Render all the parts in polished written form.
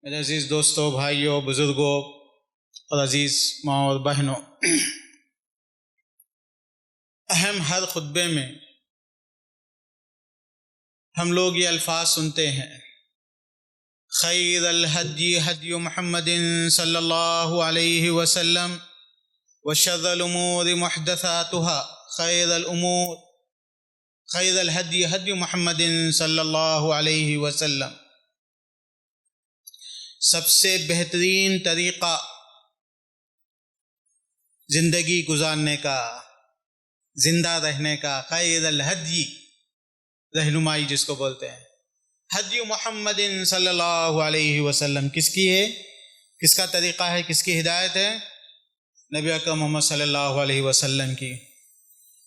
میرے عزیز دوستوں، بھائیوں، بزرگوں اور عزیز ماں اور بہنوں، اہم ہر خطبے میں ہم لوگ یہ الفاظ سنتے ہیں: خیر الہدی ہدی محمد صلی اللہ علیہ وسلم وشر الامور محدثاتها خیر الہدی ہدی محمد صلی اللہ علیہ وسلم۔ سب سے بہترین طریقہ زندگی گزارنے کا، زندہ رہنے کا، خیر الہدی، رہنمائی جس کو بولتے ہیں، ہدی محمد صلی اللہ علیہ وسلم کس کی ہے؟ کس کا طریقہ ہے؟ کس کی ہدایت ہے؟ نبی اکرم محمد صلی اللہ علیہ وسلم کی۔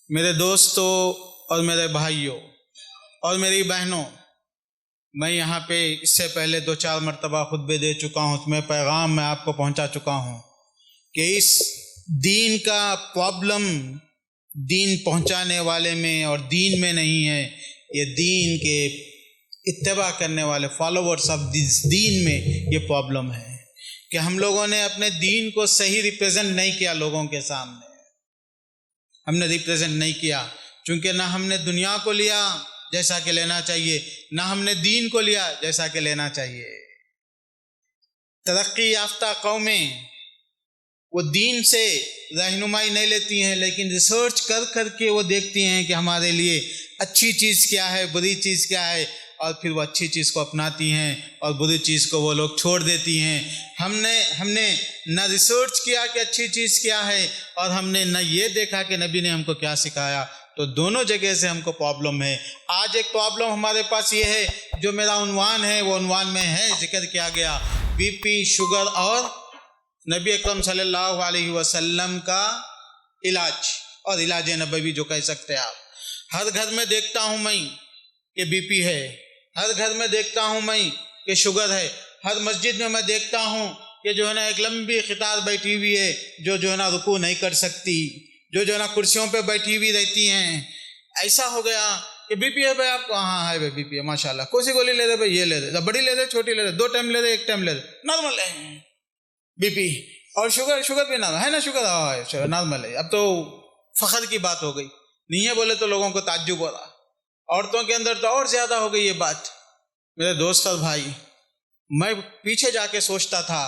میرے دوستوں اور میرے بھائیوں اور میری بہنوں، میں یہاں پہ اس سے پہلے 2-4 مرتبہ خطبے دے چکا ہوں، اس میں پیغام میں آپ کو پہنچا چکا ہوں کہ اس دین کا پرابلم دین پہنچانے والے میں اور دین میں نہیں ہے، یہ دین کے اتباع کرنے والے فالوورز آف دس دین میں یہ پرابلم ہے کہ ہم لوگوں نے اپنے دین کو صحیح ریپریزنٹ نہیں کیا لوگوں کے سامنے۔ ہم نے ریپریزنٹ نہیں کیا، چونکہ نہ ہم نے دنیا کو لیا جیسا کہ لینا چاہیے، نہ ہم نے دین کو لیا جیسا کہ لینا چاہیے۔ ترقی یافتہ قومیں وہ دین سے رہنمائی نہیں لیتی ہیں، لیکن ریسرچ کر کر کے وہ دیکھتی ہیں کہ ہمارے لیے اچھی چیز کیا ہے، بری چیز کیا ہے، اور پھر وہ اچھی چیز کو اپناتی ہیں اور بری چیز کو وہ لوگ چھوڑ دیتی ہیں۔ ہم نے نہ ریسرچ کیا کہ اچھی چیز کیا ہے، اور ہم نے نہ یہ دیکھا کہ نبی نے ہم کو کیا سکھایا، تو دونوں جگہ سے ہم کو پرابلم ہے۔ آج ایک پرابلم ہمارے پاس یہ ہے، جو میرا عنوان ہے وہ عنوان میں ہے، ذکر کیا گیا، بی پی، شوگر اور نبی اکرم صلی اللہ علیہ وسلم کا علاج اور علاج نبوی جو کہہ سکتے ہیں آپ۔ ہر گھر میں دیکھتا ہوں میں کہ بی پی ہے، ہر گھر میں دیکھتا ہوں میں کہ شوگر ہے، ہر مسجد میں دیکھتا ہوں کہ جو ہے نا ایک لمبی قطار بیٹھی ہوئی ہے، جو ہے نا رکوع نہیں کر سکتی، جو ہے نا کرسیوں پہ بیٹھی ہوئی رہتی ہیں۔ ایسا ہو گیا کہ بی پی ہے بھائی آپ کو؟ ہاں ہے بھائی بی پی ہے، ماشاء اللہ۔ کون سی گولی لے رہے بھائی؟ یہ لے رہے، بڑی لے رہے چھوٹی لے رہے، 2 ٹائم لے رہے، 1 ٹائم لے رہے، نارمل ہے بی پی۔ اور شوگر بھی نارمل ہے نا، شوگر نارمل ہے۔ اب تو فخر کی بات ہو گئی، نہیں ہے بولے تو لوگوں کو تعجب ہو رہا۔ عورتوں کے اندر تو اور زیادہ ہو گئی یہ بات۔ میرے دوست اور بھائی، میں پیچھے جا کے سوچتا تھا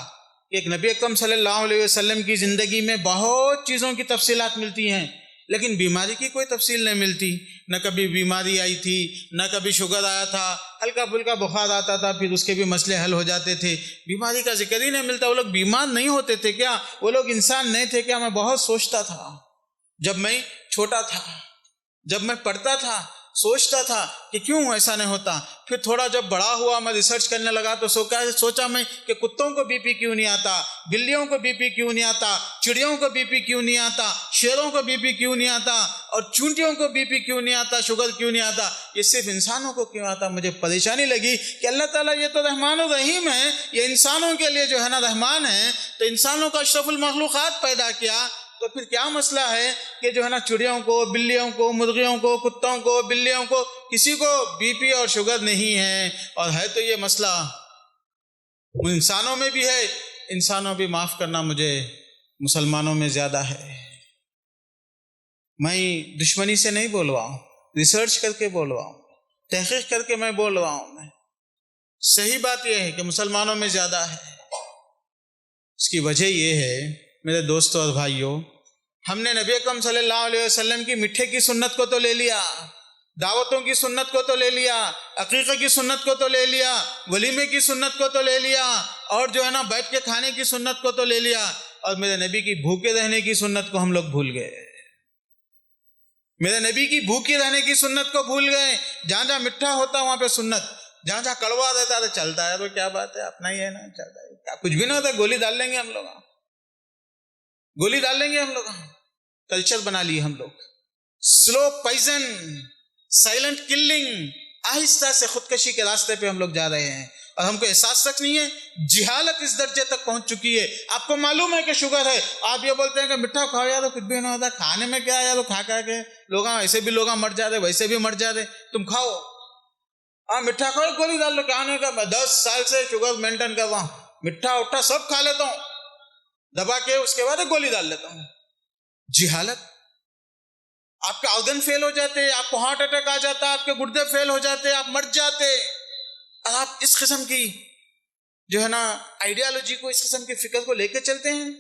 کہ ایک نبی اکرم صلی اللہ علیہ وسلم کی زندگی میں بہت چیزوں کی تفصیلات ملتی ہیں، لیکن بیماری کی کوئی تفصیل نہیں ملتی۔ نہ کبھی بیماری آئی تھی، نہ کبھی شوگر آیا تھا، ہلکا پھلکا بخار آتا تھا، پھر اس کے بھی مسئلے حل ہو جاتے تھے، بیماری کا ذکر ہی نہیں ملتا۔ وہ لوگ بیمار نہیں ہوتے تھے کیا؟ وہ لوگ انسان نہیں تھے کیا؟ میں بہت سوچتا تھا جب میں چھوٹا تھا، جب میں پڑھتا تھا، سوچتا تھا کہ کیوں ایسا نہیں ہوتا۔ پھر تھوڑا جب بڑا ہوا، میں ریسرچ کرنے لگا تو سوچا میں کہ کتوں کو بی پی کیوں نہیں آتا، بلیوں کو بی پی کیوں نہیں آتا، چڑیوں کو بی پی کیوں نہیں آتا، شیروں کو بی پی کیوں نہیں آتا، اور چونٹیوں کو بی پی کیوں نہیں آتا، شوگر کیوں نہیں آتا، یہ صرف انسانوں کو کیوں آتا۔ مجھے پریشانی لگی کہ اللہ تعالیٰ یہ تو رحمان الرحیم ہے، یہ انسانوں کے لیے جو ہے نا رحمان ہے، تو انسانوں کا اشرف المخلوقات پیدا کیا، تو پھر کیا مسئلہ ہے کہ جو ہے نا چڑیوں کو، بلیوں کو، مرغیوں کو، کتوں کو، بلیوں کو، کسی کو بی پی اور شوگر نہیں ہے؟ اور ہے تو یہ مسئلہ انسانوں میں بھی ہے، انسانوں بھی معاف کرنا مجھے مسلمانوں میں زیادہ ہے۔ میں دشمنی سے نہیں بول رہا ہوں، ریسرچ کر کے بول رہا ہوں، تحقیق کر کے میں بول رہا ہوں۔ میں صحیح بات یہ ہے کہ مسلمانوں میں زیادہ ہے۔ اس کی وجہ یہ ہے میرے دوستوں اور بھائیوں، ہم نے نبی اکرم صلی اللہ علیہ وسلم کی میٹھے کی سنت کو تو لے لیا، دعوتوں کی سنت کو تو لے لیا، عقیقہ کی سنت کو تو لے لیا، ولیمے کی سنت کو تو لے لیا، اور جو ہے نا بیٹھ کے کھانے کی سنت کو تو لے لیا، اور میرے نبی کی بھوکے رہنے کی سنت کو ہم لوگ بھول گئے۔ میرے نبی کی بھوکی رہنے کی سنت کو بھول گئے۔ جہاں جہاں میٹھا ہوتا وہاں پہ سنت، جہاں جہاں کڑوا رہتا ہے چلتا ہے، تو کیا بات ہے، اپنا ہی ہے نا، چلتا ہے، کیا کچھ بھی نہ ہوتا، گولی ڈال لیں گے ہم لوگ، گولی ڈال لیں گے ہم لوگ۔ کلچر بنا لیے ہم لوگ، سلو پائزن، سائلنٹ کلنگ، آہستہ سے خودکشی کے راستے پہ ہم لوگ جا رہے ہیں اور ہم کو احساس تک نہیں ہے. جہالت اس درجے تک پہنچ چکی ہے. آپ کو معلوم ہے کہ شوگر ہے, آپ یہ بولتے ہیں کہ میٹھا کھاؤ یار تو کچھ بھی نہیں ہوتا, کھانے میں کیا یار, کھا کے لوگ ایسے بھی لوگ مر جاتے, ویسے بھی مر جاتے, تم کھاؤ, میٹھا کھاؤ, گولی ڈال لو. کھانے کا میں 10 سال سے شوگر مینٹین کر رہا ہوں, میٹھا اٹھا سب کھا لیتا ہوں دبا کے, اس کے بعد گولی ڈال لیتا ہوں. جہالت. آپ کے آرگن فیل ہو جاتے, آپ کو ہارٹ اٹیک آ جاتا, آپ کے گردے فیل ہو جاتے, آپ مر جاتے. آپ اس قسم کی جو ہے نا آئیڈیالوجی کو, اس قسم کی فکر کو لے کے چلتے ہیں.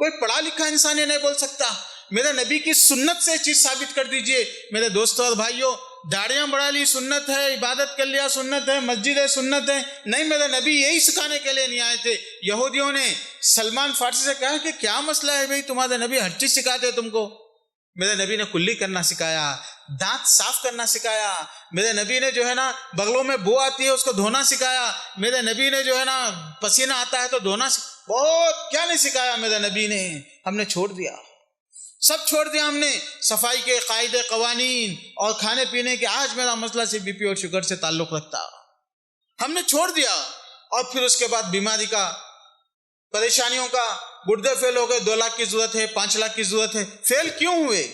کوئی پڑھا لکھا انسان یہ نہیں بول سکتا. میرے نبی کی سنت سے چیز ثابت کر دیجئے. میرے دوستوں اور بھائیوں, داڑیاں بڑھا لی سنت ہے, عبادت کر لیا سنت ہے, مسجد ہے سنت ہے. نہیں, میرے نبی یہی سکھانے کے لیے نہیں آئے تھے. یہودیوں نے سلمان فارسی سے کہا کہ کیا مسئلہ ہے بھائی, تمہارے نبی ہر چیز سکھاتے ہیں تم کو. میرے نبی نے کلی کرنا سکھایا, دانت صاف کرنا سکھایا. میرے نبی نے جو ہے نا بغلوں میں بو آتی ہے اس کو دھونا سکھایا. میرے نبی نے جو ہے نا پسینہ آتا ہے تو دھونا بہت کیا نہیں سکھایا میرے نبی نے. ہم نے چھوڑ دیا, سب چھوڑ دیا ہم نے. صفائی کے قاعدے قوانین اور کھانے پینے کے, آج میرا مسئلہ صرف بی پی اور شوگر سے تعلق رکھتا, ہم نے چھوڑ دیا. اور پھر اس کے بعد بیماری کا, پریشانیوں کا, گردے فیل ہو گئے, 2 لاکھ کی ضرورت ہے, 5 لاکھ کی ضرورت ہے. فیل کیوں ہوئے,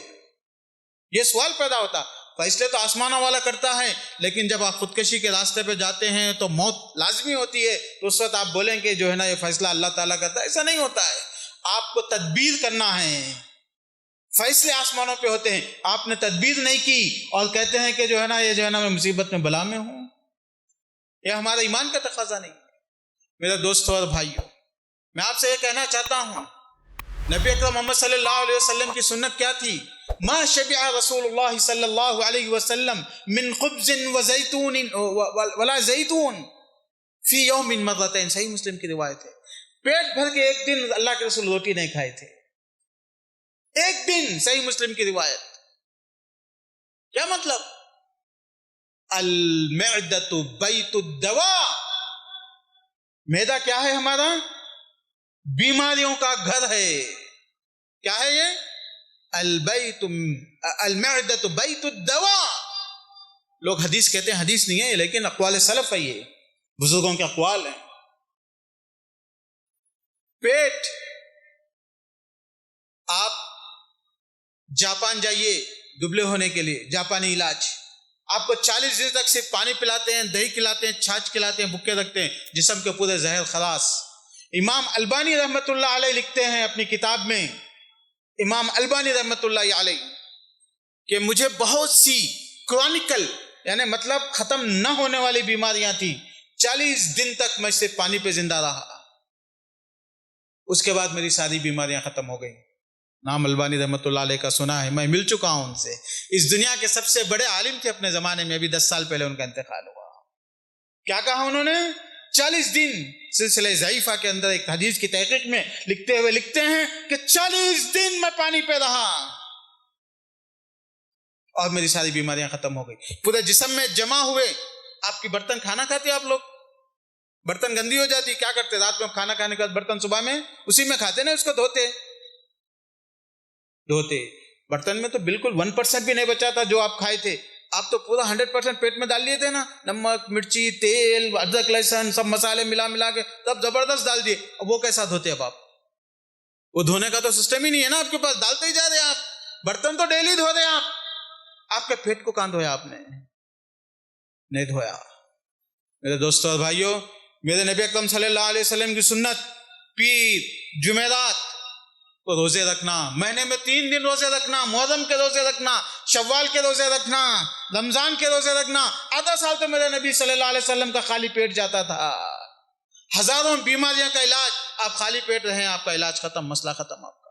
یہ سوال پیدا ہوتا. فیصلے تو آسمانوں والا کرتا ہے, لیکن جب آپ خودکشی کے راستے پہ جاتے ہیں تو موت لازمی ہوتی ہے, تو اس وقت آپ بولیں کہ جو ہے نا یہ فیصلہ اللہ تعالیٰ کرتا ہے. ایسا نہیں ہوتا ہے. آپ کو تدبیر کرنا ہے. فیصلے آسمانوں پہ ہوتے ہیں, آپ نے تدبیر نہیں کی اور کہتے ہیں کہ جو ہے نا یہ جو ہے نا میں مصیبت میں بلا میں ہوں. یہ ہمارا ایمان کا تقاضا نہیں. میرے دوستوں اور بھائیوں, میں آپ سے یہ کہنا چاہتا ہوں, نبی اکرم محمد صلی اللہ علیہ وسلم کی سنت کیا تھی؟ ما شبع رسول اللہ صلی اللہ علیہ وسلم من خبز وزیتون ولا زیتون فی یوم مرتين. صحیح مسلم کی روایت ہے. پیٹ بھر کے ایک دن اللہ کے رسول روٹی نہیں کھائے تھے, ایک دن. صحیح مسلم کی روایت. کیا مطلب؟ المعدۃ بیت الدواء. معدہ کیا ہے ہمارا؟ بیماریوں کا گھر ہے. کیا ہے یہ؟ المعدۃ بیت الدواء. لوگ حدیث کہتے ہیں, حدیث نہیں ہے لیکن اقوال سلف ہے, یہ بزرگوں کے اقوال ہیں. پیٹ, آپ جاپان جائیے دبلے ہونے کے لیے, جاپانی علاج, آپ کو 40 دن تک صرف پانی پلاتے ہیں, دہی کھلاتے ہیں, چھاچھ کھلاتے ہیں, بھوکے رکھتے ہیں, جسم کے پورے زہر خلاص. امام البانی رحمت اللہ علیہ لکھتے ہیں اپنی کتاب میں, امام البانی رحمت اللہ علیہ, کہ مجھے بہت سی کرونیکل یعنی مطلب ختم نہ ہونے والی بیماریاں تھیں. 40 دن تک میں صرف پانی پہ زندہ رہا, اس کے بعد میری ساری بیماریاں ختم ہو گئیں. نام البانی رحمت اللہ علیہ کا سنا ہے, میں مل چکا ہوں ان سے. اس دنیا کے سب سے بڑے عالم تھے اپنے زمانے میں, ابھی 10 سال پہلے ان کا انتقال ہوا. کیا کہا انہوں نے؟ 40 دن. سلسلہ ضعیفہ کے اندر ایک حدیث کی تحقیق میں لکھتے ہوئے لکھتے ہیں کہ 40 دن میں پانی پہ رہا اور میری ساری بیماریاں ختم ہو گئی. پورے جسم میں جمع ہوئے. آپ کی برتن کھانا کھاتے آپ لوگ, برتن گندی ہو جاتی, کیا کرتے؟ رات میں کھانا کھانے کے بعد برتن صبح میں اسی میں کھاتے نا, اس کو دھوتے. برتن میں تو بالکل 1% بھی نہیں بچا تھا جو آپ کھائے تھے. آپ تو پورا 100% پیٹ میں ڈال لیے تھے نا, نمک, مرچی, تیل, ادرک, لہسن, سب مسالے ملا کے تب زبردست ڈال دیے. اب وہ کیسا دھوتے اب آپ؟ وہ دھونے کا تو سسٹم ہی نہیں ہے نا آپ کے پاس, ڈالتے ہی جا رہے آپ. برتن تو ڈیلی دھو رہے آپ. آپ کے پیٹ کو کہاں دھویا آپ نے؟ نہیں دھویا. میرے دوستوں اور بھائیوں, میرے نبی اکرم صلی اللہ علیہ وسلم کی سنت, پیر, جمعرات کو روزے رکھنا, مہینے میں 3 دن روزے رکھنا, محرم کے روزے رکھنا, شوال کے روزے رکھنا, رمضان کے روزے رکھنا. آدھا سال تو میرے نبی صلی اللہ علیہ وسلم کا خالی پیٹ جاتا تھا. ہزاروں بیماریاں کا علاج, آپ خالی پیٹ رہیں, آپ کا علاج ختم, مسئلہ ختم آپ کا.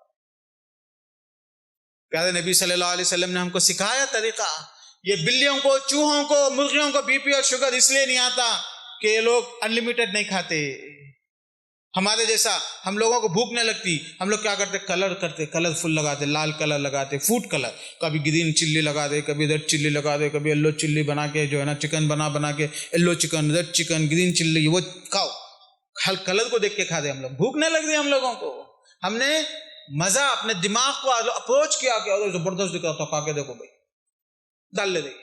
پیارے نبی صلی اللہ علیہ وسلم نے ہم کو سکھایا طریقہ. یہ بلیوں کو, چوہوں کو, مرغیوں کو بی پی اور شوگر اس لیے نہیں آتا کہ یہ لوگ انلمیٹڈ نہیں کھاتے. ہمارے جیسا ہم لوگوں کو بھوک نہیں لگتی, ہم لوگ کیا کرتے؟ کلرفل لگاتے, لال کلر لگاتے, فوڈ کلر, کبھی گرین چلی لگا دے, کبھی ریڈ چلی لگا دے, کبھی یلو چلی بنا کے جو ہے نا چکن بنا کے yellow chicken, red chicken, green chilli, وہ کھاؤ. کلر کو دیکھ کے کھا دے ہم لوگ. بھوک نہیں لگ رہی ہم لوگوں کو. ہم نے مزہ اپنے دماغ کو اپروچ کیا کہ زبردست دکھ رہا تھا, کھا کے دیکھو بھائی, ڈال لے رہی.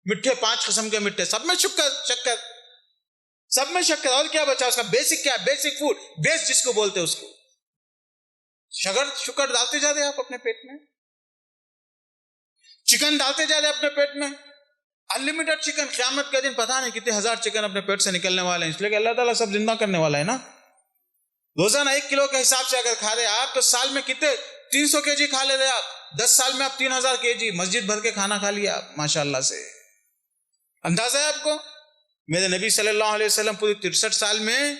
میٹھے 5 قسم کے میٹھے، سب میں شکر، سب میں شکر، اور کیا بچا اس کا بیسک کیا ہے؟ بیسک فوڈ، بیس جس کو بولتے اس کو شکر ڈالتے جا رہے آپ اپنے پیٹ میں، چکن ڈالتے جا رہے اپنے پیٹ میں، انلمیٹڈ چکن، قیامت کے دن پتہ نہیں کتنے ہزار چکن اپنے پیٹ سے نکلنے والے ہیں، اس لیے کہ اللہ تعالیٰ سب زندہ کرنے والا ہے نا۔ روزانہ 1 کلو کے حساب سے اگر کھا رہے آپ تو سال میں کتنے 300 کے جی کھا لے رہے آپ، 10 سال میں آپ 3000 کے جی مسجد بھر کے کھانا کھا لیا آپ، ماشاءاللہ سے۔ اندازہ ہے آپ کو؟ میرے نبی صلی اللہ علیہ وسلم پوری 63 سال میں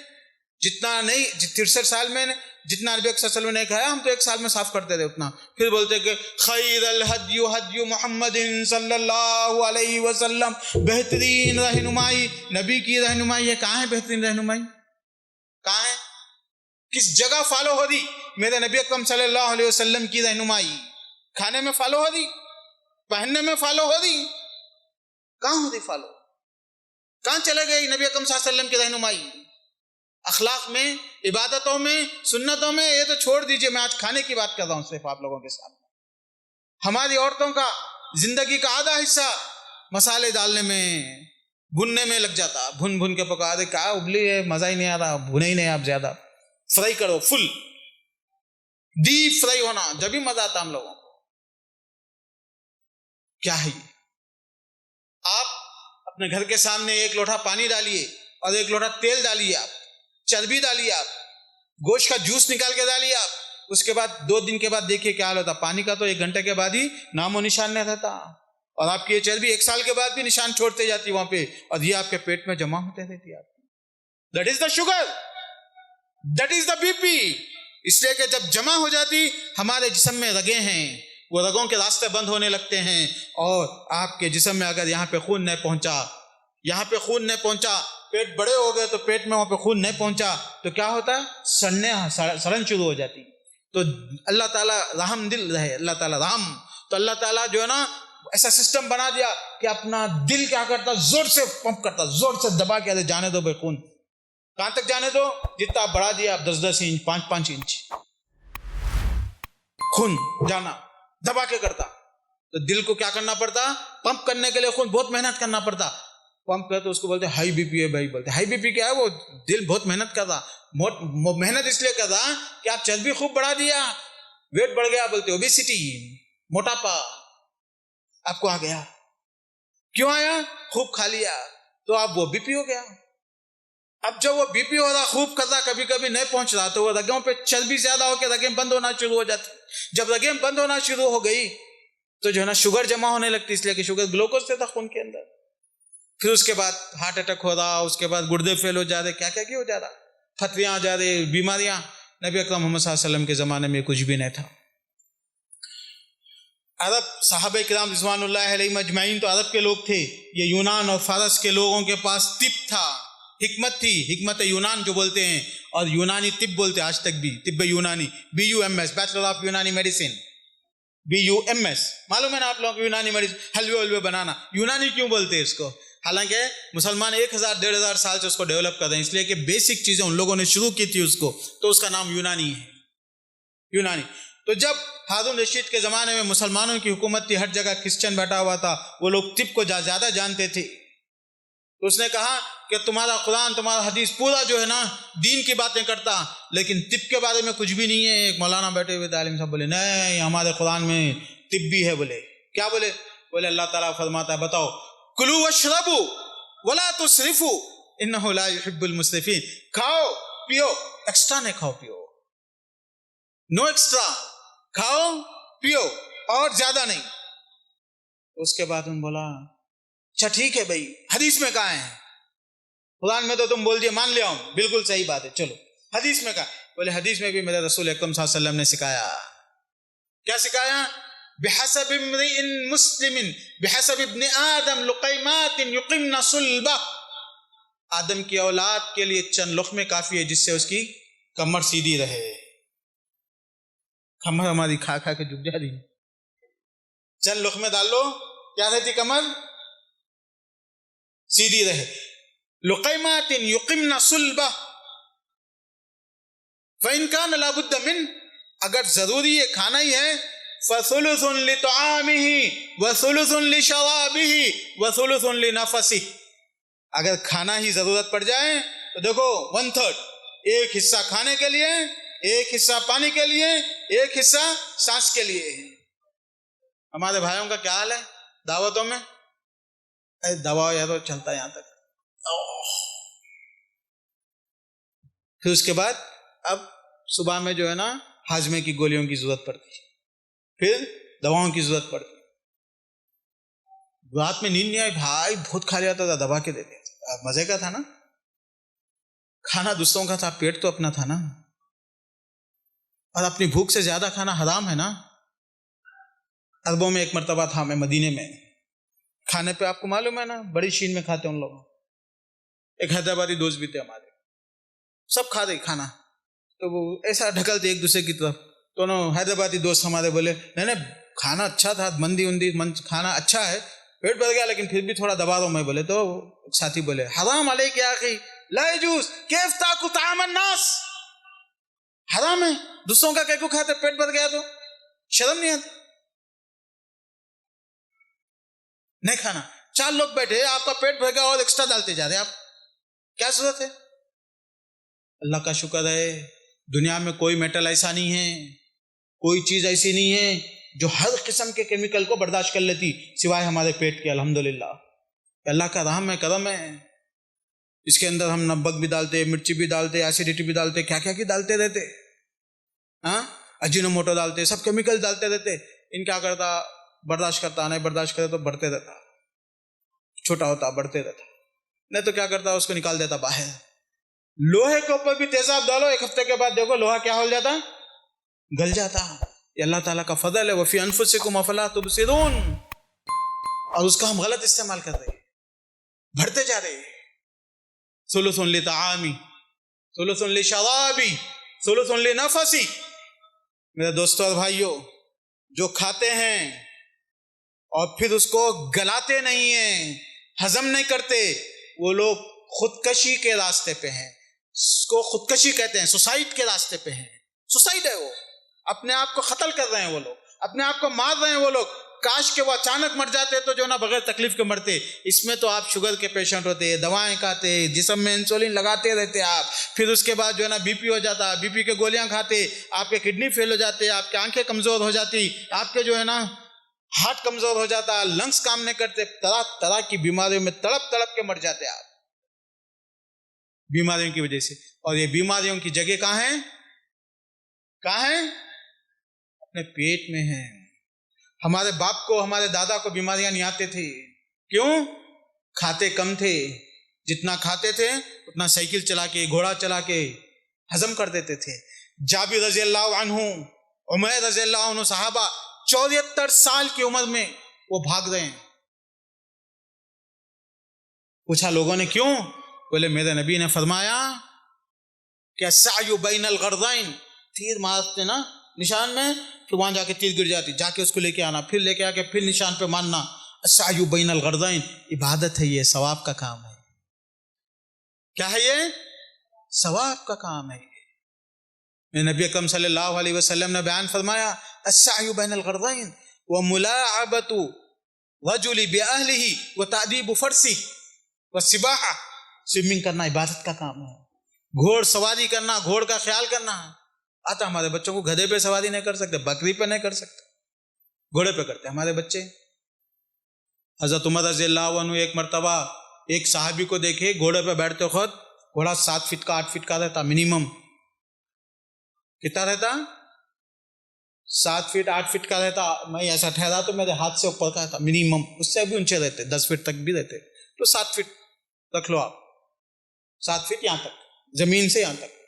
جتنا نہیں، 63 سال میں جتنا نبی صلی اللہ علیہ وسلم نے کھایا ہم تو 1 سال میں صاف کرتے تھے اتنا۔ پھر بولتے کہ خیر الہدی ہدی محمد صلی اللہ علیہ وسلم، بہترین رہنمائی نبی کی رہنمائی ہے۔ کہاں ہے بہترین رہنمائی؟ کہاں ہے؟ کس جگہ فالو ہو دی میرے نبی اکرم صلی اللہ علیہ وسلم کی رہنمائی؟ کھانے میں فالو ہو دی، پہننے میں فالو ہو دی، کہاں ہو دی فالو؟ کہاں چلے گئی نبی اکرم صلی اللہ علیہ وسلم کی رہنمائی؟ اخلاق میں، عبادتوں میں، سنتوں میں، یہ تو چھوڑ دیجئے، میں آج کھانے کی بات کر رہا ہوں صرف آپ لوگوں کے سامنے۔ ہماری عورتوں کا زندگی کا آدھا حصہ مسالے ڈالنے میں، بھننے میں لگ جاتا، بھن بھن کے پکا دے، کہا ابلی ہے، مزہ ہی نہیں آ رہا، بھنے ہی نہیں آپ زیادہ، فرائی کرو، فل ڈیپ فرائی ہونا، جب ہی مزہ آتا ہم لوگوں کو۔ کیا ہے آپ اپنے گھر کے سامنے 1 لوٹا پانی ڈالیے اور 1 لوٹا تیل ڈالیے، آپ چربی ڈالیے، آپ گوشت کا جوس نکال کے ڈالیے، آپ اس کے بعد 2 دن کے بعد دیکھیے کیا حال ہوتا۔ پانی کا تو 1 گھنٹے کے بعد ہی نام و نشان نہیں رہتا، اور آپ کی یہ چربی 1 سال کے بعد بھی نشان چھوڑتے جاتی وہاں پہ، اور یہ آپ کے پیٹ میں جمع ہوتے رہتی۔ آپ that is the sugar, that is the BP پی۔ اس لیے کہ جب جمع ہو جاتی، ہمارے جسم میں رگیں ہیں، وہ رگوں کے راستے بند ہونے لگتے ہیں، اور آپ کے جسم میں اگر یہاں پہ خون نہیں پہنچا، یہاں پہ خون نہیں پہنچا، پیٹ بڑے ہو گئے تو پیٹ میں وہاں پہ خون نہیں پہنچا تو کیا ہوتا ہے؟ سڑن شروع ہو جاتی۔ تو اللہ تعالیٰ رحم دل رہے، اللہ تعالیٰ رحم، تو اللہ تعالیٰ جو ہے نا ایسا سسٹم بنا دیا کہ اپنا دل کیا کرتا، زور سے پمپ کرتا، زور سے دبا کے جانے دو بھائی خون، کہاں تک جانے دو؟ جتنا آپ بڑھا دیا، آپ 10-10 انچ، 5-5 انچ خون جانا دبا کے کرتا۔ تو دل کو کیا کرنا پڑتا؟ پمپ کرنے کے لیے خون بہت محنت کرنا پڑتا۔ پمپ کر تو اس کو بولتے ہائی بی پی ہے بھائی، بولتے ہائی بی پی کیا ہے؟ وہ دل بہت محنت کر رہا، محنت اس لیے کر رہا کہ آپ چربی خوب بڑھا دیا، ویٹ بڑھ گیا، بولتے اوبیسٹی، موٹاپا آپ کو آ گیا۔ کیوں آیا؟ خوب کھا لیا تو آپ وہ بی پی ہو گیا۔ اب جب وہ بی پی ہو رہا، خوب کر رہا، کبھی کبھی نہیں پہنچ رہا، تو وہ رگوں پہ چربی زیادہ ہو کے رگیں بند ہونا شروع ہو جاتی۔ جب رگیں بند ہونا شروع ہو گئی تو جو ہے نا شوگر جمع ہونے لگتی، اس لیے کہ شوگر گلوکوز سے تھا خون کے اندر۔ پھر اس کے بعد ہارٹ اٹیک ہو رہا، اس کے بعد گردے فیل ہو جا رہے، کیا کیا ہو جا رہا، پھتریاں آ جا رہی، بیماریاں۔ نبی اکرم محمد صلی اللہ علیہ وسلم کے زمانے میں کچھ بھی نہیں تھا۔ عرب صحابہ کرام رضوان اللہ علیہم اجمعین تو عرب کے لوگ تھے، یہ یونان اور فارس کے لوگوں کے پاس طب تھا، حکمت تھی، حکمت یونان جو بولتے ہیں، اور یونانی طب بولتے ہیں آج تک بھی، طب یونانی، BUMS، بیچلر آف یونانی میڈیسن، BUMS، معلوم ہے نا آپ لوگوں کو یونانی میڈیسن، حلوے بنانا، یونانی کیوں بولتے ہیں اس کو؟ حالانکہ مسلمان 1000-1500 سال سے اس کو ڈیولپ کر رہے ہیں، اس لیے کہ بیسک چیزیں ان لوگوں نے شروع کی تھی اس کو، تو اس کا نام یونانی ہے، یونانی۔ تو جب ہارون رشید کے زمانے میں مسلمانوں کی حکومت تھی، ہر جگہ کرسچن بیٹھا ہوا تھا، وہ لوگ طب کو زیادہ جانتے تھے، تو اس نے کہا کہ تمہارا قرآن، تمہارا حدیث پورا جو ہے نا دین کی باتیں کرتا، لیکن طب کے بارے میں کچھ بھی نہیں ہے۔ ایک مولانا بیٹھے ہوئے عالم صاحب بولے نہیں، ہمارے قرآن میں طب بھی ہے۔ بولے کیا؟ بولے اللہ تعالیٰ فرماتا ہے بتاؤ، کلوا واشربوا ولا تسرفوا انہ لا يحب المسرفین، کھاؤ پیو، ایکسٹرا نہیں کھاؤ پیو، نو ایکسٹرا، کھاؤ پیو اور زیادہ نہیں۔ اس کے بعد انہوں نے بولا اچھا ٹھیک ہے بھائی، حدیث میں کہاں ہے؟ قرآن میں تو تم بول دیے، مان لیا ہوں، بالکل صحیح بات ہے، چلو حدیث میں کہاں؟ بولے حدیث میں بھی میرے رسول اکرم صلی اللہ علیہ وسلم نے سکھایا۔ کیا سکھایا؟ بحسب امرئ مسلم بحسب ابن آدم لقیمات یقمن صلبہ، آدم کی اولاد کے لیے چند لقمے کافی ہے جس سے اس کی کمر سیدھی رہے۔ کمر ہماری کھا کھا کے جھک جا رہی، چند لقمے ڈال لو، کیا رہتی؟ کمر سیدھی رہے۔ لقیمات یقمن صلبہ فإن کان لا بد من، اگر ضروری ہے کھانا ہی ہے فثلث لطعامه وثلث لشرابه وثلث لنفسه. اگر کھانا ہی ضرورت پڑ جائے تو دیکھو 1/3 ایک حصہ کھانے کے لیے، ایک حصہ پانی کے لیے، ایک حصہ سانس کے لیے. ہمارے بھائیوں کا کیا حال ہے دعوتوں میں؟ دوا یا تو چلتا ہے یہاں تک. پھر اس کے بعد اب صبح میں جو ہے نا ہاضمے کی گولیوں کی ضرورت پڑتی ہے، پھر دواؤں کی ضرورت پڑتی ہے. رات میں نیند نہیں آئی بھائی، بہت کھا لیا تھا، دبا کے دے دیا. مزے کا تھا نا، کھانا دوسروں کا تھا، پیٹ تو اپنا تھا نا. اور اپنی بھوک سے زیادہ کھانا حرام ہے نا. عربوں میں ایک مرتبہ تھا میں مدینے میں، کھانے پہ آپ کو معلوم ہے نا بڑی شین میں کھاتے ہیں ان لوگ. ایک حیدرآبادی دوست بھی تھے ہمارے، سب کھا رہے کھانا، تو وہ ایسا ڈھکلتے ایک دوسرے کی طرف. تو حیدرآبادی دوست ہمارے بولے نہیں کھانا اچھا تھا، مندی کھانا اچھا ہے، پیٹ بھر گیا لیکن پھر بھی تھوڑا دبا دو. میں بولے تو ساتھی بولے حرام علیک یا اخی لا یجوز کیف تاکل طعام الناس. حرام ہے، دوسروں کا کیوں کھاتے، پیٹ بھر گیا تو شرم نہیں آتی؟ نہیں کھانا. 4 لوگ بیٹھے، آپ کا پیٹ بھر گیا اور ایکسٹرا ڈالتے جا رہے، آپ کیا ضرورت ہے؟ اللہ کا شکر ہے دنیا میں کوئی میٹل ایسا نہیں ہے، کوئی چیز ایسی نہیں ہے جو ہر قسم کے کیمیکل کو برداشت کر لیتی سوائے ہمارے پیٹ کے. الحمدللہ اللہ کا رحم ہے، کرم ہے. اس کے اندر ہم نمک بھی ڈالتے، مرچی بھی ڈالتے، ایسیڈیٹی بھی ڈالتے، کیا کیا ڈالتے رہتے، ہاں اجینوموٹو ڈالتے، سب کیمیکل ڈالتے رہتے. ان کیا کرتا، برداشت کرتا، نہیں برداشت کرے تو بڑھتے رہتا، چھوٹا ہوتا بڑھتے رہتا، نہیں تو کیا کرتا اس کو نکال دیتا باہر. لوہے کے اوپر بھی تیزاب ڈالو، 1 ہفتے کے بعد دیکھو لوہا کیا ہو جاتا، گل جاتا. یہ اللہ تعالیٰ کا فضل ہے. وفی انفسکم افلا تبصرون. اور اس کا ہم غلط استعمال کر رہے ہیں، بڑھتے جا رہے ہیں. ثلث لطعامی، ثلث لشرابی، ثلث لنفسی. میرے دوستوں اور بھائیوں، جو کھاتے ہیں اور پھر اس کو گلاتے نہیں ہیں، ہضم نہیں کرتے، وہ لوگ خودکشی کے راستے پہ ہیں. اس کو خودکشی کہتے ہیں، سوسائڈ کے راستے پہ ہیں. سوسائڈ ہے، وہ اپنے آپ کو قتل کر رہے ہیں، وہ لوگ اپنے آپ کو مار رہے ہیں. وہ لوگ کاش کہ وہ اچانک مر جاتے تو جو نا بغیر تکلیف کے مرتے. اس میں تو آپ شوگر کے پیشنٹ ہوتے، دوائیں کھاتے، جسم میں انسولین لگاتے رہتے آپ، پھر اس کے بعد جو ہے نا بی پی ہو جاتا، بی پی کے گولیاں کھاتے، آپ کے کڈنی فیل ہو جاتے، آپ کی آنکھیں کمزور ہو جاتی، آپ کے جو ہے نا ہارٹ کمزور ہو جاتا، لنگس کام نہیں کرتے، طرح طرح کی بیماریوں میں تڑپ تڑپ کے مر جاتے آپ بیماریوں کی وجہ سے. اور یہ بیماریوں کی جگہ کہاں ہے؟ کہاں ہے؟ اپنے پیٹ میں ہے. ہمارے باپ کو، ہمارے دادا کو بیماریاں نہیں آتے تھے، کیوں؟ کھاتے کم تھے. جتنا کھاتے تھے اتنا سائیکل چلا کے، گھوڑا چلا کے ہضم کر دیتے تھے. جابر رضی اللہ عنہ، عمیر رضی اللہ عنہ، صحابہ 74 سال کی عمر میں وہ بھاگ رہے ہیں. پوچھا لوگوں نے کیوں؟ بولے میرے نبی نے فرمایا کہ السعی بین الغرضین، تیر مارتے نا نشان میں، پھر وہاں جا کے تیر گر جاتی، جا کے اس کو لے کے آنا، پھر لے کے آ کے پھر نشان پہ ماننا. السعی بین الغرضین، عبادت ہے یہ، ثواب کا کام ہے. کیا ہے یہ؟ ثواب کا کام ہے. نبی اکرم صلی اللہ علیہ وسلم نے بیان فرمایا السعی بین الغرضین وملاعبۃ رجل باہلہ وتأدیب فرسہ والسباحہ. سوئمنگ کرنا عبادت کا کام ہے. گھوڑ سواری کرنا، گھوڑ کا خیال کرنا آتا. ہمارے بچوں کو گدھے پہ سواری نہیں کر سکتے، بکری پہ نہیں کر سکتے، گھوڑے پہ کرتے ہمارے بچے. حضرت عمر رضی اللہ عنہ ایک مرتبہ ایک صحابی کو دیکھے گھوڑے پہ بیٹھتے وقت، گھوڑا 7 فٹ کا 8 فٹ کا رہتا منیمم. کتنا رہتا؟ 7 فٹ 8 فٹ کا رہتا. میں ایسا ٹھہرا تو میرے ہاتھ سے اوپر کا تھا منیمم، اس سے بھی اونچے رہتے، 10 فٹ تک بھی رہتے. تو 7 فٹ رکھ لو آپ، 7 فٹ یہاں تک، زمین سے یہاں تک.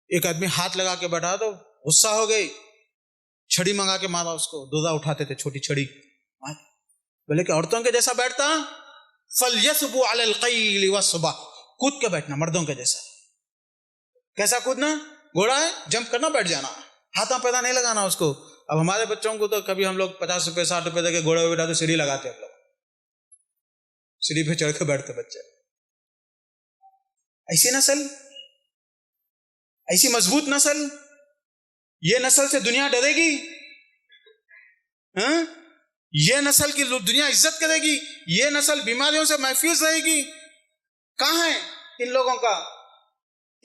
ایک آدمی ہاتھ لگا کے بیٹھا تو غصہ ہو گئی، چھڑی منگا کے مارا اس کو. دوزہ اٹھاتے تھے، چھوٹی چھڑی. بولے کہ عورتوں کے جیسا بیٹھتا، فَلْيَثْبُ عَلَى الْقَيْلِ وَالصُّبَحِ، کود کے بیٹھنا مردوں کے جیسا. کیسا کودنا؟ گھوڑا ہے، جمپ کرنا، بیٹھ جانا، ہاتھاں پیدا نہیں لگانا اس کو. اب ہمارے بچوں کو تو کبھی ہم لوگ 50 روپے 60 روپے دے کے گھوڑے پہ بیٹھا تو سیڑھی لگاتے، ہم لوگ سیڑھی پہ چڑھ کے بیٹھتے بچے. ایسی نسل، ایسی مضبوط نسل یہ نسل سے دنیا ڈرے گی؟ ہاں؟ یہ نسل کی دنیا عزت کرے گی؟ یہ نسل بیماریوں سے محفوظ رہے گی؟ کہاں ہے ان لوگوں کا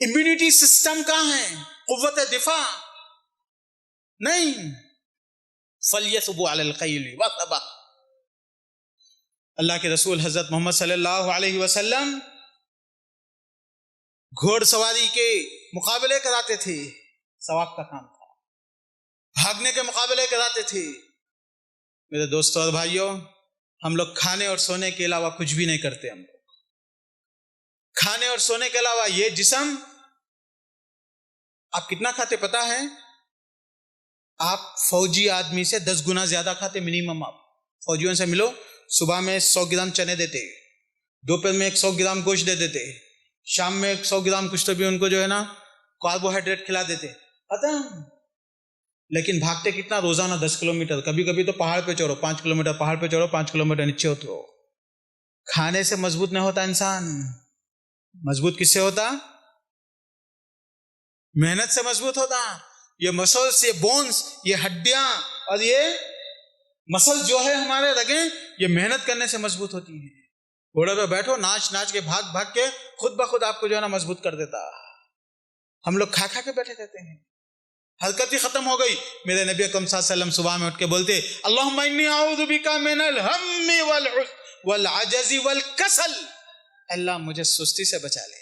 امیونٹی سسٹم؟ کہاں ہے قوت دفاع؟ نہیں. فَلْيَثُبُوا عَلَى الْخَيْلِ وَالرِّبَاطِ. اللہ کے رسول حضرت محمد صلی اللہ علیہ وسلم گھوڑ سواری کے مقابلے کراتے تھے، ثواب کا کام تھا. بھاگنے کے مقابلے کراتے تھے. میرے دوستوں اور بھائیوں، ہم لوگ کھانے اور سونے کے علاوہ کچھ بھی نہیں کرتے. ہم لوگ کھانے اور سونے کے علاوہ یہ جسم، آپ کتنا کھاتے پتا ہے؟ آپ فوجی آدمی سے 10 گنا زیادہ کھاتے منیمم. آپ فوجیوں سے ملو، صبح میں 100 گرام چنے دیتے، دوپہر میں 100 گرام گوشت دے دیتے، شام میں 100 گرام کچھ تو بھی ان کو جو ہے نا کاربوہائیڈریٹ کھلا دیتے. ختم. لیکن بھاگتے کتنا؟ روزانہ 10 کلومیٹر. کبھی کبھی تو پہاڑ پہ چڑھو 5 کلومیٹر، پہاڑ پہ چڑھو 5 کلومیٹر نیچے اترو. کھانے سے مضبوط نہیں ہوتا انسان. مضبوط کس سے ہوتا؟ محنت سے مضبوط ہوتا. یہ مسلس، یہ بونز، یہ ہڈیاں اور یہ مسل جو ہے ہمارے رگیں، یہ محنت کرنے سے مضبوط ہوتی ہیں. گھوڑے پہ بیٹھو، ناچ ناچ کے، بھاگ بھاگ کے خود بخود آپ کو جو ہے نا مضبوط کر دیتا. ہم لوگ کھا کھا کے بیٹھے رہتے ہیں، حرکت ہی ختم ہو گئی. میرے نبی اکرم صلی اللہ علیہ وسلم صبح میں اٹھ کے بولتے اللہم انی اعوذ بک من الہم والعجز والکسل. اللہ مجھے سستی سے بچا لے.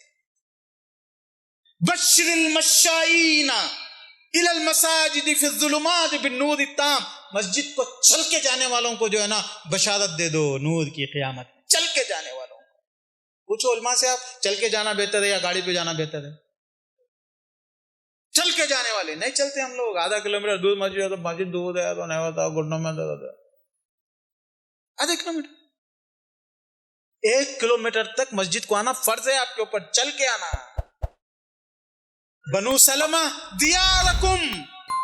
بشر المشائین الی المساجد فی الظلمات بالنور التام. مسجد کو چل کے جانے والوں کو جو ہے نا بشارت دے دو نور کی قیامت. چل کے جانے والوں کو پوچھو علماء سے، آپ چل کے جانا بہتر ہے یا گاڑی پہ جانا بہتر ہے؟ چل کے جانے والے نہیں چلتے. ہم لوگ آدھا کلومیٹر دور مسجد ہے تو مسجد دور ہے تو نہیں ہوتا، گھٹنوں میں درد ہے. آدھا کلومیٹر، 1 کلومیٹر تک مسجد کو آنا فرض ہے آپ کے اوپر. چل کے آنا. بنو سلمہ دیارکم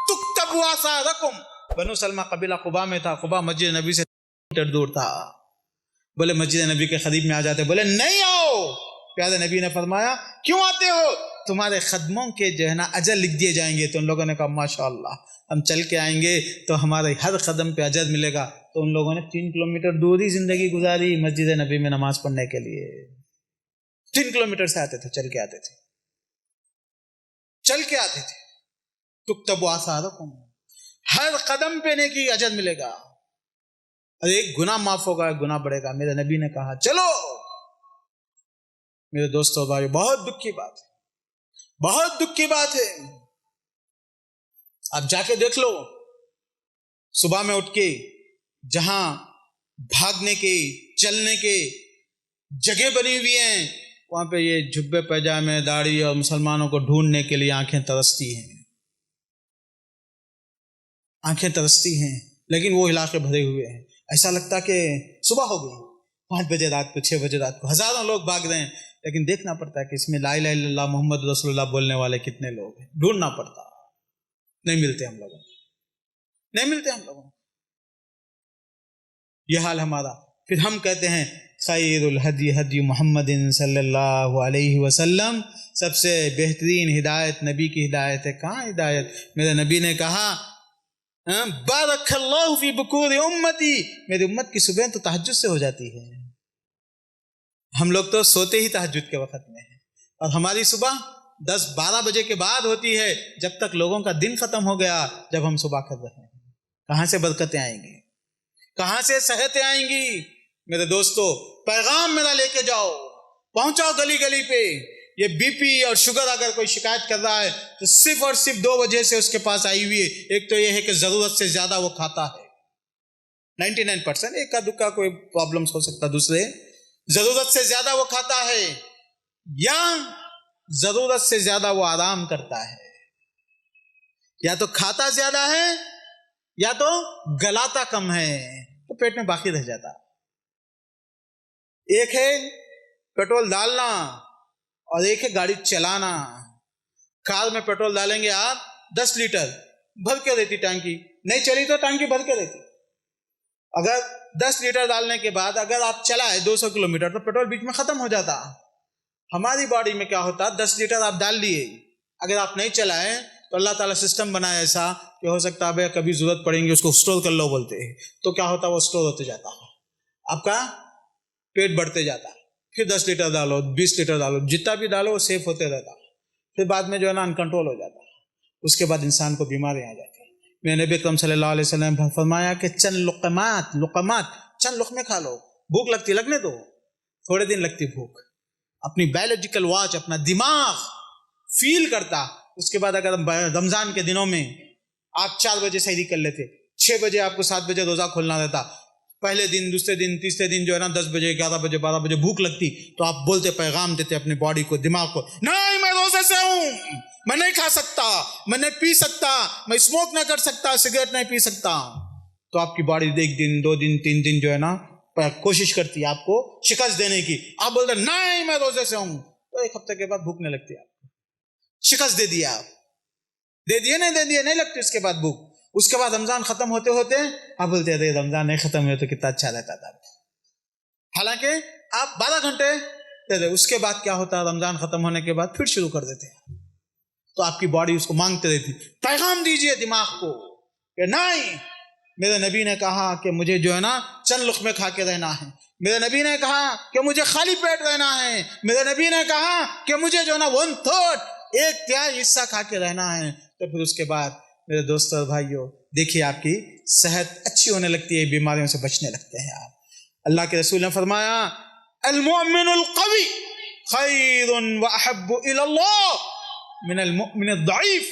تکتب آثارکم. بنو سلمہ قبیلہ قبا میں تھا. قبا مسجد نبی سے میٹر دور تھا. بولے مسجد نبی کے قریب میں آ جاتے. بولے نہیں آؤ. پیارے نبی نے فرمایا کیوں آتے ہو؟ تمہارے قدموں کے جو ہے نا اجر لکھ دیے جائیں گے. تو ان لوگوں نے کہا ماشاءاللہ، ہم چل کے آئیں گے تو ہمارے ہر قدم پہ اجر ملے گا. تو ان لوگوں نے 3 کلومیٹر دوری زندگی گزاری مسجد نبی میں نماز پڑھنے کے لیے. 3 کلومیٹر سے آتے تھے، چل کے آتے تھے، چل کے آتے تھے. تکتب آثارکم، ہر قدم پہ نیکی اجر ملے گا اور ایک گناہ معاف ہوگا، ایک گناہ بڑھے گا. میرے نبی نے کہا چلو. میرے دوستو بھائی، بہت دکھ کی بات ہے، بہت دکھ کی بات ہے. آپ جا کے دیکھ لو، صبح میں اٹھ کے جہاں بھاگنے کے، چلنے کے جگہ بنی ہوئی ہیں، وہاں پہ یہ جھبے پیجامے داڑھی اور مسلمانوں کو ڈھونڈنے کے لیے آنکھیں ترستی ہیں، آنکھیں ترستی ہیں. لیکن وہ علاقے بھرے ہوئے ہیں. ایسا لگتا کہ صبح ہو گئی، 5 بجے رات کو، 6 بجے رات کو، ہزاروں لوگ بھاگ رہے ہیں. لیکن دیکھنا پڑتا ہے کہ اس میں لا الہ الا اللہ محمد رسول اللہ بولنے والے کتنے لوگ ہیں. ڈھونڈنا پڑتا، نہیں ملتے ہم لوگوں، نہیں ملتے ہم لوگوں. یہ حال ہمارا. پھر ہم کہتے ہیں خیر الہدی ہدی محمد صلی اللہ علیہ وسلم. سب سے بہترین ہدایت نبی کی ہدایت ہے. کہاں ہدایت؟ میرے نبی نے کہا بارک اللہ فی بکور امتی. میری امت کی صبح تو تہجد سے ہو جاتی ہے. ہم لوگ تو سوتے ہی تہجد کے وقت میں ہیں، اور ہماری صبح 10-12 بجے کے بعد ہوتی ہے، جب تک لوگوں کا دن ختم ہو گیا. جب ہم صبح کر رہے ہیں، کہاں سے برکتیں آئیں گی؟ کہاں سے صحتیں آئیں گی؟ میرے دوستو، پیغام میرا لے کے جاؤ، پہنچاؤ گلی گلی پہ. یہ بی پی اور شوگر اگر کوئی شکایت کر رہا ہے تو صرف اور صرف 2 وجہ سے اس کے پاس آئی ہوئی ہے. ایک تو یہ ہے کہ ضرورت سے زیادہ وہ کھاتا ہے، 99%، ایک کا دکا کوئی پرابلمز ہو سکتا. دوسرے، ضرورت سے زیادہ وہ کھاتا ہے، یا ضرورت سے زیادہ وہ آرام کرتا ہے. یا تو کھاتا زیادہ ہے یا تو گلاتا کم ہے، تو پیٹ میں باقی رہ جاتا. ایک ہے پیٹرول ڈالنا اور ایک ہے گاڑی چلانا. کار میں پیٹرول ڈالیں گے آپ 10 لیٹر بھر کے رہتی ٹانکی، نہیں چلی تو ٹانکی بھر کے رہتی. اگر 10 لیٹر ڈالنے کے بعد اگر آپ چلائے 200 کلومیٹر تو پیٹرول بیچ میں ختم ہو جاتا. ہماری باڈی میں کیا ہوتا، 10 لیٹر آپ ڈال لیے، اگر آپ نہیں چلائیں تو اللہ تعالیٰ سسٹم بنایا ایسا کہ ہو سکتا ہے کبھی ضرورت پڑیں گی اس کو اسٹور کر لو بولتے ہیں، تو کیا ہوتا ہے وہ اسٹور ہوتے جاتا ہے، آپ کا پیٹ بڑھتے جاتا ہے، پھر 10 لیٹر ڈالو 20 لیٹر ڈالو، جتنا بھی ڈالو وہ سیف ہوتے رہتا ہے، پھر بعد میں جو ہے نا انکنٹرول ہو جاتا ہے، اس کے بعد انسان کو بیماریاں آ جاتی ہیں۔ میرے نبی اکرم صلی اللہ علیہ وسلم نے فرمایا کہ چند لقمات چند لقمے کھا لو، بھوک لگتی لگنے دو، تھوڑے دن لگتی بھوک، اپنی بایولوجیکل واچ اپنا دماغ فیل کرتا، اس کے بعد اگر رمضان کے دنوں میں آپ 4 بجے سحری کر لیتے، 6 بجے آپ کو 7 بجے روزہ کھولنا رہتا، پہلے دن دوسرے دن تیسرے دن جو ہے نا 10 بجے 11 بجے 12 بجے بھوک لگتی، تو آپ بولتے پیغام دیتے اپنی باڈی کو دماغ کو، نہیں میں روزے سے ہوں، میں نہیں کھا سکتا، میں نہیں پی سکتا، میں اسموک نہ کر سکتا، سگریٹ نہیں پی سکتا، تو آپ کی باڈی 1 دن 2 دن 3 دن جو ہے نا کوشش کرتی ہے آپ کو شکست دینے کی، آپ بولتے نہیں میں روزے سے ہوں، تو 1 ہفتے کے بعد بھوک نہیں لگتی، آپ شکست دے دیا، آپ دے دیے نہیں لگتی اس کے بعد بھوک۔ اس کے بعد رمضان ختم ہوتے ہوتے آپ بولتے ہیں رمضان نہیں ختم ہوئے تو کتنا اچھا رہتا تھا، حالانکہ آپ 12 گھنٹے دے دے، اس کے بعد کیا ہوتا ہے رمضان ختم ہونے کے بعد پھر شروع کر دیتے ہیں، تو آپ کی باڈی اس کو مانگتے رہتی، پیغام دیجئے دماغ کو کہ نہیں، میرے نبی نے کہا کہ مجھے جو ہے نا چند لقمے کھا کے رہنا ہے، میرے نبی نے کہا کہ مجھے خالی پیٹ رہنا ہے، میرے نبی نے کہا کہ مجھے جو ہے نا 1/3 حصہ کھا کے رہنا ہے، تو پھر اس کے بعد میرے دوستوں اور بھائیوں دیکھیے آپ کی صحت اچھی ہونے لگتی ہے، بیماریوں سے بچنے لگتے ہیں آپ۔ اللہ کے رسول نے فرمایا المؤمن القوی خیر واحب الی اللہ من المؤمن الضعیف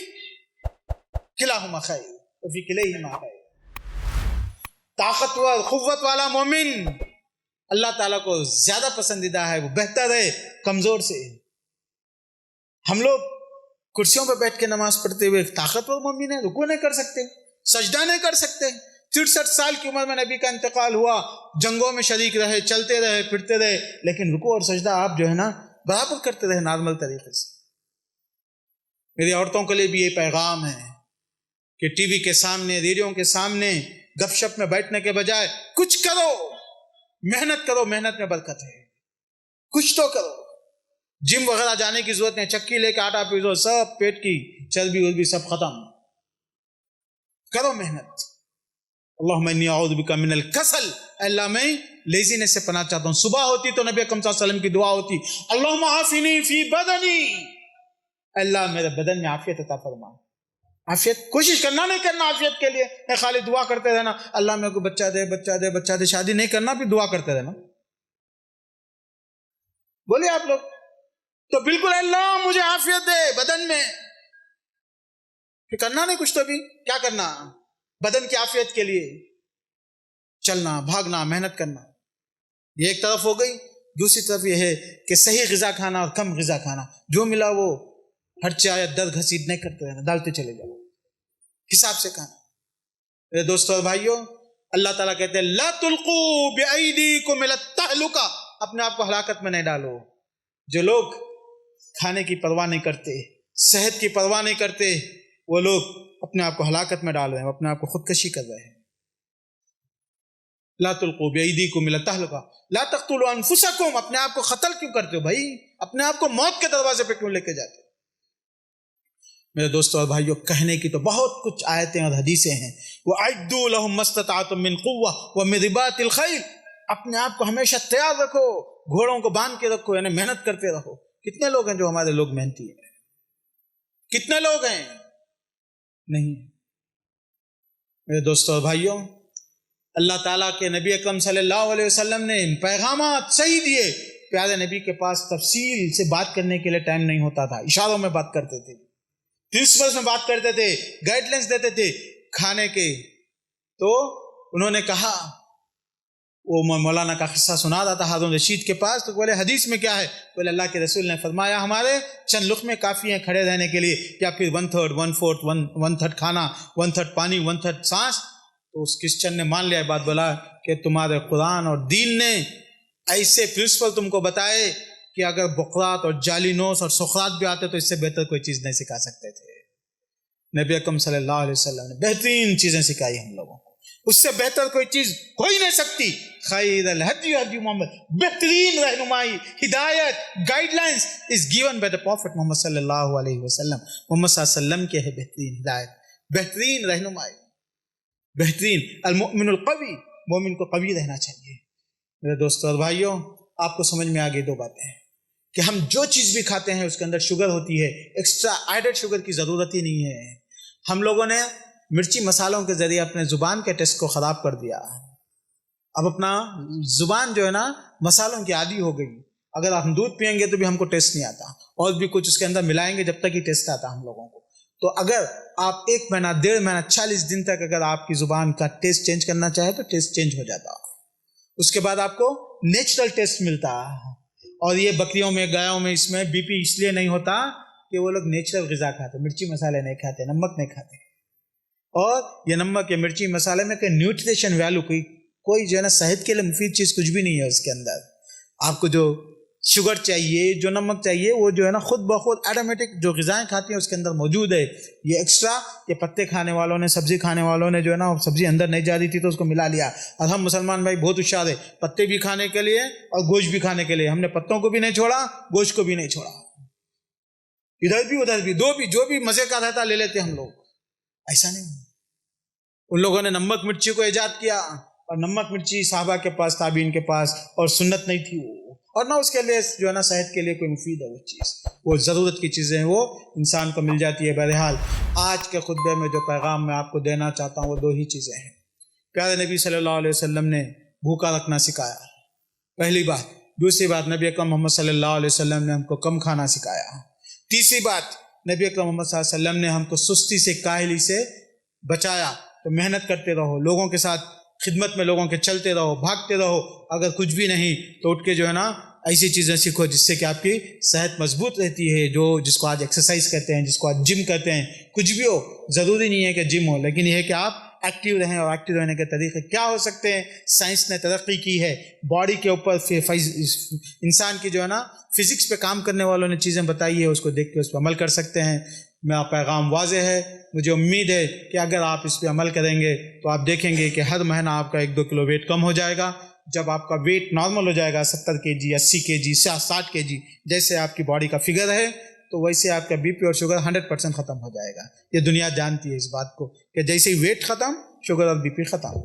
کلاہما خیر وفی کلیہما خیر۔ طاقتور قوت والا مومن اللہ تعالیٰ کو زیادہ پسندیدہ ہے، وہ بہتر ہے کمزور سے۔ ہم لوگ کرسیوں پہ بیٹھ کے نماز پڑھتے ہوئے طاقتور مومن ہے، رکوع نہیں کر سکتے، سجدہ نہیں کر سکتے، 63 سال کی عمر میں نبی کا انتقال ہوا، جنگوں میں شریک رہے، چلتے رہے پھرتے رہے، لیکن رکوع اور سجدہ آپ جو ہے نا برابر کرتے رہے نارمل طریقے سے۔ میری عورتوں کے لیے بھی یہ پیغام ہے کہ ٹی وی کے سامنے ریڈیو کے سامنے گپ شپ میں بیٹھنے کے بجائے کچھ کرو، محنت کرو، محنت میں برکت ہے، کچھ تو کرو۔ جم وغیرہ جانے کی ضرورت نہیں، چکی لے کے آٹا پیسو، سب پیٹ کی چربی وربی سب ختم، کرو محنت۔ اللہم انی اعوذ بک من الکسل، اللہ میں لیزینس سے پناہ چاہتا ہوں۔ صبح ہوتی تو نبی اکرم صلی اللہ علیہ وسلم کی دعا ہوتی اللہم عافنی فی بدنی، اللہ میرے بدن میں عافیت عطا فرما، عافیت کوشش کرنا نہیں کرنا عافیت کے لیے، میں خالی دعا کرتے رہنا اللہ میرے کو بچہ دے بچہ دے بچہ دے، شادی نہیں کرنا پھر دعا کرتے رہنا، بولے آپ لوگ تو بالکل اللہ مجھے عافیت دے بدن میں، پھر کرنا نہیں کچھ تو بھی کیا کرنا بدن کی عافیت کے لیے، چلنا بھاگنا محنت کرنا، یہ ایک طرف ہو گئی۔ دوسری طرف یہ ہے کہ صحیح غذا کھانا اور کم غذا کھانا، جو ملا وہ ہر چاہے در گھسیٹ نہیں کرتے رہنا، ڈالتے چلے جاؤ، حساب سے کھانا۔ میرے دوستوں اور بھائیوں، اللہ تعالیٰ کہتے ہیں لا تلقوا بأیدیکم الی التہلکہ، اپنے آپ کو ہلاکت میں نہیں ڈالو۔ جو لوگ کھانے کی پرواہ نہیں کرتے، صحت کی پرواہ نہیں کرتے، وہ لوگ اپنے آپ کو ہلاکت میں ڈال رہے ہیں، اپنے آپ کو خودکشی کر رہے ہیں۔ لا تلقوا بأیدیکم الی التہلکہ، لا تقتلوا انفسکم، اپنے آپ کو قتل کیوں کرتے ہو بھائی، اپنے آپ کو موت کے دروازے پہ کیوں لے کے جاتے ہو؟ میرے دوستوں اور بھائیوں، کہنے کی تو بہت کچھ آیتیں اور حدیثیں ہیں، وَأَعِدُّوا لَهُم مَّا اسْتَطَعْتُم مِّن قُوَّةٍ وَمِن رِّبَاطِ الْخَيْلِ، اپنے آپ کو ہمیشہ تیار رکھو، گھوڑوں کو باندھ کے رکھو، یعنی محنت کرتے رہو۔ کتنے لوگ ہیں جو ہمارے لوگ محنتی ہیں؟ کتنے لوگ ہیں؟ نہیں۔ میرے دوستوں اور بھائیوں، اللہ تعالیٰ کے نبی اکرم صلی اللہ علیہ وسلم نے پیغامات صحیح دیے، پیارے نبی کے پاس تفصیل سے بات کرنے کے لیے ٹائم نہیں ہوتا تھا، اشاروں میں بات کرتے تھے، پرنسپلز میں بات کرتے تھے، گائیڈ لائنز دیتے تھے کھانے کے۔ تو انہوں نے کہا، وہ مولانا کا قصہ سنا رہا تھا ہارون رشید کے پاس، تو بولے حدیث میں کیا ہے؟ بولے اللہ کے رسول نے فرمایا ہمارے چند لقمے کافی ہیں کھڑے رہنے کے لیے، یا پھر 1/3 1/4 1/3 کھانا 1/3 پانی 1/3 سانس۔ تو اس کرسچن نے مان لیا بات، بولا کہ تمہارے قرآن اور دین نے ایسے پرنسپل تم کو بتائے کہ اگر بقرات اور جالینوس اور سقراط بھی آتے تو اس سے بہتر کوئی چیز نہیں سکھا سکتے تھے۔ نبی اکرم صلی اللہ علیہ وسلم نے بہترین چیزیں سکھائی ہم لوگوں کو، اس سے بہتر کوئی چیز ہو ہی نہیں سکتی. خیر الہدی ہدی محمد, بہترین رہنمائی, ہدایت, guidelines is given by the prophet Muhammad صلی اللہ علیہ وسلم. محمد صلی اللہ علیہ وسلم کے ہے بہترین ہدایت, بہترین رہنمائی, بہترین. المؤمن القوی, مومن کو قوی رہنا چاہیے. میرے دوستوں اور بھائیوں, آپ کو سمجھ میں آ گئی دو باتیں ہیں کہ ہم جو چیز بھی کھاتے ہیں اس کے اندر شوگر ہوتی ہے, ایکسٹرا ایڈڈ شوگر کی ضرورت ہی نہیں ہے. ہم لوگوں نے مرچی مسالوں کے ذریعے اپنے زبان کے ٹیسٹ کو خراب کر دیا. اب اپنا زبان جو ہے نا مسالوں کی عادی ہو گئی. اگر ہم دودھ پئیں گے تو بھی ہم کو ٹیسٹ نہیں آتا, اور بھی کچھ اس کے اندر ملائیں گے جب تک ہی ٹیسٹ آتا ہم لوگوں کو. تو اگر آپ 1 مہینہ 1.5 مہینہ 40 دن تک اگر آپ کی زبان کا ٹیسٹ چینج کرنا چاہے تو ٹیسٹ چینج ہو جاتا. اس کے بعد آپ کو نیچرل ٹیسٹ ملتا. اور یہ بکریوں میں, گایوں میں اس میں بی پی اس لیے نہیں ہوتا کہ وہ لوگ نیچرل غذا کھاتے, مرچی مسالے نہیں کھاتے, نمک نہیں کھاتے. اور یہ نمک یا مرچی مسالے میں کہ نیوٹریشن ویلو کوئی جو ہے نا صحت کے لیے مفید چیز کچھ بھی نہیں ہے اس کے اندر. آپ کو جو شوگر چاہیے, جو نمک چاہیے, وہ جو ہے نا خود بخود آٹومیٹک جو غذائیں کھاتی ہیں اس کے اندر موجود ہے. یہ ایکسٹرا یہ پتے کھانے والوں نے, سبزی کھانے والوں نے جو ہے نا سبزی اندر نہیں جا رہی تھی تو اس کو ملا لیا. اور ہم مسلمان بھائی بہت ہوشیار ہے, پتے بھی کھانے کے لیے اور گوشت بھی کھانے کے لیے. ہم نے پتوں کو بھی نہیں چھوڑا, گوشت کو بھی نہیں چھوڑا, ادھر بھی ادھر بھی, دو بھی, جو بھی مزے کا رہتا لے لیتے ہم لوگ. ایسا نہیں. ان لوگوں نے نمک مرچی کو ایجاد کیا, اور نمک مرچی صحابہ کے پاس, تابعین کے پاس, اور سنت نہیں تھی وہ, اور نہ اس کے لیے جو ہے نا صحت کے لیے کوئی مفید ہے وہ چیز. وہ ضرورت کی چیزیں وہ انسان کو مل جاتی ہے. بہرحال آج کے خطبے میں جو پیغام میں آپ کو دینا چاہتا ہوں وہ 2 ہی چیزیں ہیں. پیارے نبی صلی اللہ علیہ وسلم نے بھوکا رکھنا سکھایا, پہلی بات. دوسری بات, نبی اکرم محمد صلی اللہ علیہ وسلم نے ہم کو کم کھانا سکھایا. تیسری بات, نبی اکرم محمد صلی اللہ علیہ وسلم نے ہم کو سستی سے, کاہلی سے بچایا. تو محنت کرتے رہو, لوگوں کے ساتھ خدمت میں لوگوں کے چلتے رہو, بھاگتے رہو. اگر کچھ بھی نہیں تو اٹھ کے جو ہے نا ایسی چیزیں سیکھو جس سے کہ آپ کی صحت مضبوط رہتی ہے. جس کو آج ایکسرسائز کہتے ہیں, جس کو آج جم کہتے ہیں. کچھ بھی ہو, ضروری نہیں ہے کہ جم ہو, لیکن یہ ہے کہ آپ ایکٹیو رہیں. اور ایکٹیو رہنے کے طریقے کیا ہو سکتے ہیں؟ سائنس نے ترقی کی ہے, باڈی کے اوپر انسان کی جو ہے نا فزکس پہ کام کرنے والوں نے چیزیں بتائی ہے, اس کو دیکھ کے اس پہ عمل کر سکتے ہیں. میرا پیغام واضح ہے. مجھے امید ہے کہ اگر آپ اس پہ عمل کریں گے تو آپ دیکھیں گے کہ ہر مہینہ آپ کا 1-2 کلو ویٹ کم ہو جائے گا. جب آپ کا ویٹ نارمل ہو جائے گا 70 kg, 80 kg, 60 kg, جیسے آپ کی باڈی کا فگر ہے, تو ویسے آپ کا بی پی اور شوگر 100% ختم ہو جائے گا. یہ دنیا جانتی ہے اس بات کو کہ جیسے ہی ویٹ ختم, شوگر اور بی پی ختم.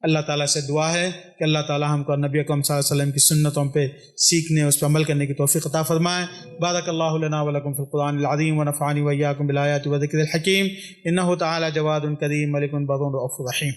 اللہ تعالیٰ سے دعا ہے کہ اللہ تعالیٰ ہم کو نبی اکرم صلی اللہ علیہ وسلم کی سنتوں پہ سیکھنے, اس پہ عمل کرنے کی توفیق عطا فرمائے. بارک اللہ لنا ولکم فی القرآن العظیم ونفعنی وإیاکم بالآیات والذکر الحکیم. انہ تعالی جواد کریم ملک بر رؤوف رحیم.